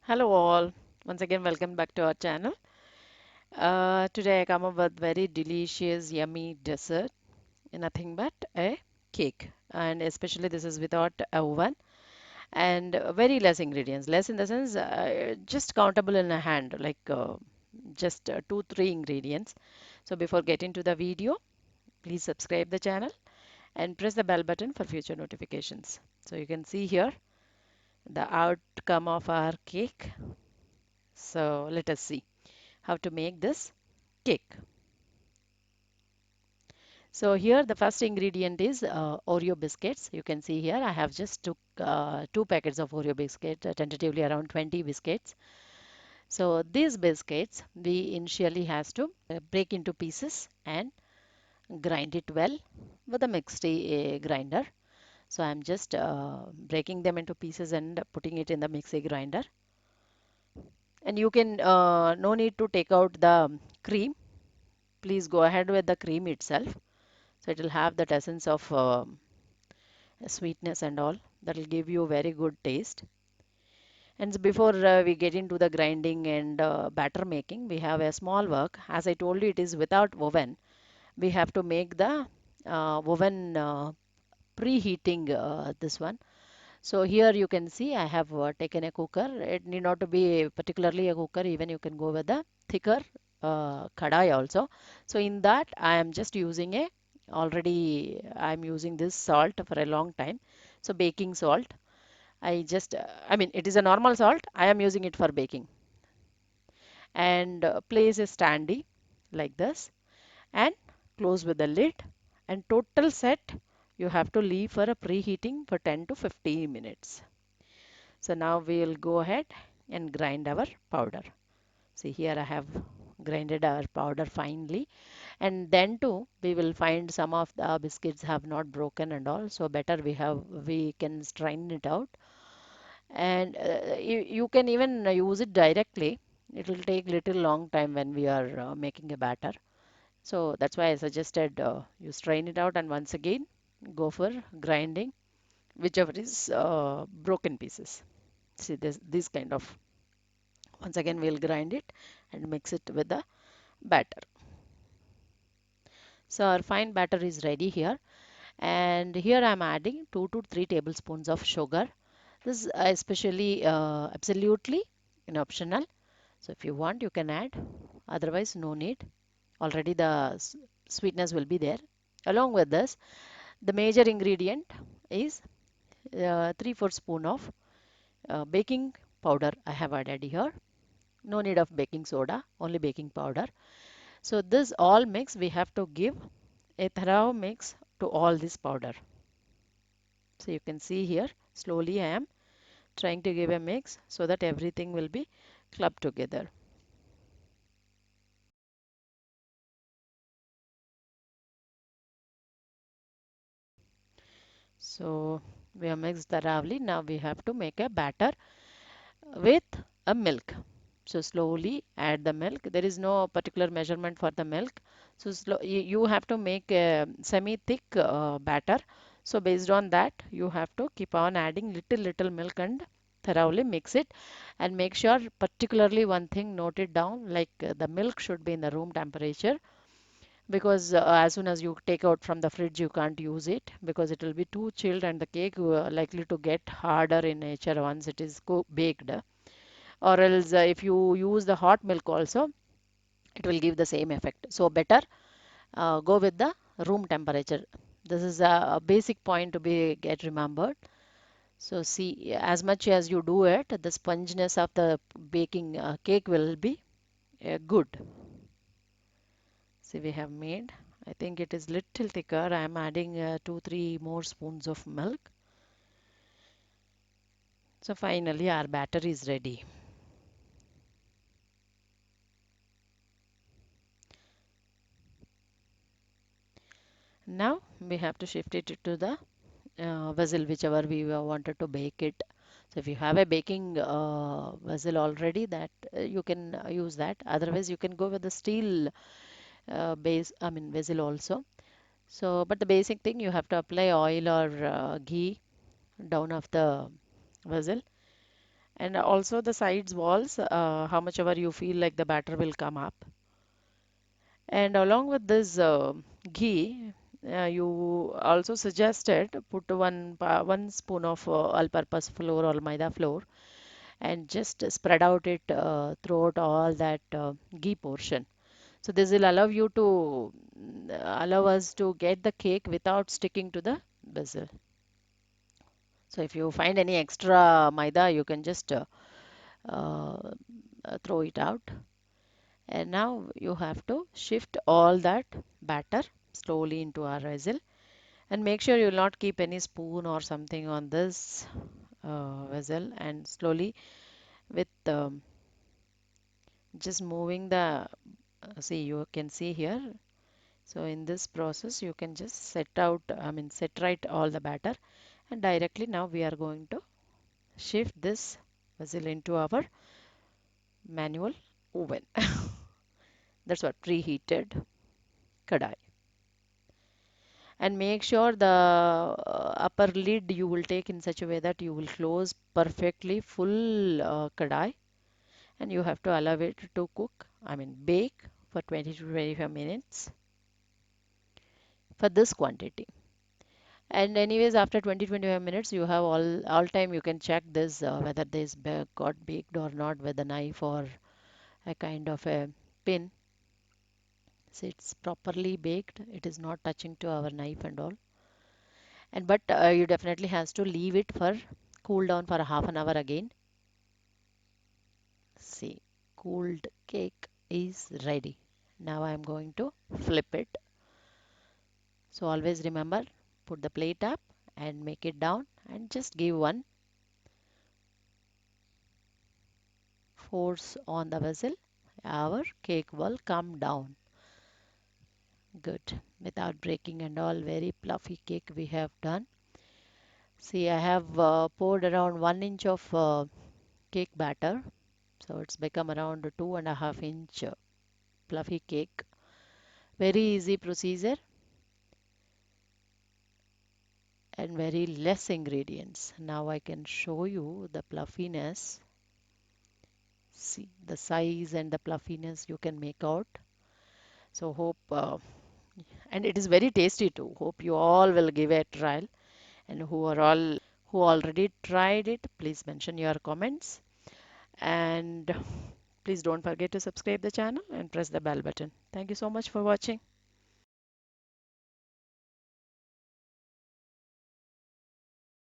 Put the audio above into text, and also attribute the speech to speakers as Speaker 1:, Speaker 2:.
Speaker 1: Hello all. Once again, welcome back to our channel. Today I come up with very delicious, yummy dessert. Nothing but a cake. And especially this is without a oven and very less ingredients. Less in the sense just countable in a hand, like just two, three ingredients. So before getting to the video, please subscribe the channel and press the bell button for future notifications. So you can see here the outcome of our cake. So let us see how to make this cake. So here the first ingredient is Oreo biscuits. You can see here I have just took two packets of Oreo biscuit, tentatively around 20 biscuits. So these biscuits we initially has to break into pieces and grind it well with a mixie grinder. So I'm just breaking them into pieces and putting it in the mixie grinder. And you can no need to take out the cream. Please go ahead with the cream itself. So it will have that essence of sweetness and all that will give you very good taste. And before we get into the grinding and batter making, we have a small work. As I told you, it is without oven. We have to make the oven preheating this one. So here you can see I have taken a cooker. It need not to be particularly a cooker. Even you can go with the thicker kadai also. So in that I am just using a already I'm using this salt for a long time. So baking salt. I mean it is a normal salt. I am using it for baking and place a standy like this and close with the lid and total set you have to leave for a preheating for 10 to 15 minutes. So now we'll go ahead and grind our powder. See here I have grinded our powder finely, and then too we will find some of the biscuits have not broken and all, so better we can strain it out, and you can even use it directly. It will take little long time when we are making a batter. So that's why I suggested you strain it out and once again go for grinding whichever is broken pieces. See this kind of. Once again, we'll grind it and mix it with the batter. So our fine batter is ready here. And here I'm adding 2 to 3 tablespoons of sugar. This is especially absolutely optional. So if you want, you can add. Otherwise, no need. Already the sweetness will be there. Along with this, the major ingredient is 3/4 spoon of baking powder I have added here. No need of baking soda, only baking powder. So this all mix we have to give a thorough mix to all this powder. So you can see here slowly I am trying to give a mix so that everything will be clubbed together. So we have mixed thoroughly. Now we have to make a batter with a milk. So slowly add the milk. There is no particular measurement for the milk. So you have to make a semi-thick batter. So based on that, you have to keep on adding little milk and thoroughly mix it, and make sure particularly one thing, note it down, like the milk should be in the room temperature, because as soon as you take out from the fridge you can't use it because it will be too chilled and the cake likely to get harder in nature once it is baked, or else if you use the hot milk also it will give the same effect. So better go with the room temperature. This is a basic point to be get remembered. So see, as much as you do it, the sponginess of the baking cake will be good. See, we have made, I think it is little thicker. I am adding 2 3 more spoons of milk. So finally our batter is ready. Now we have to shift it to the vessel whichever we wanted to bake it. So if you have a baking vessel already, that you can use that. Otherwise you can go with the steel vessel also. So but the basic thing, you have to apply oil or ghee down of the vessel and also the sides walls, how much ever you feel like the batter will come up. And along with this ghee, you also suggested put one spoon of all-purpose flour or maida flour and just spread out it throughout all that ghee portion. So this will allow you to allow us to get the cake without sticking to the bezel. So if you find any extra maida, you can just uh, throw it out. And now you have to shift all that batter slowly into our vessel, and make sure you will not keep any spoon or something on this vessel, and slowly with just moving the see, you can see here. So in this process you can just set right all the batter, and directly now we are going to shift this vessel into our manual oven. That's what, preheated kadai. And make sure the upper lid you will take in such a way that you will close perfectly full kadai, and you have to allow it to cook, bake for 20 to 25 minutes for this quantity. And anyways, after 20-25 minutes, you have all time you can check this whether this got baked or not with a knife or a kind of a pin. So it's properly baked. It is not touching to our knife and all. And but you definitely has to leave it for cool down for a half an hour again. See, cooled cake is ready. Now I am going to flip it. So always remember, put the plate up and make it down and just give one force on the vessel. Our cake will come down. Good. Without breaking and all, very fluffy cake we have done. See, I have poured around 1 inch of cake batter. So it's become around 2.5 inch fluffy cake. Very easy procedure and very less ingredients. Now I can show you the fluffiness. See the size and the fluffiness you can make out. So hope and it is very tasty too. Hope you all will give it a trial, and who already tried it, please mention your comments, and please don't forget to subscribe the channel and press the bell button. Thank you so much for watching.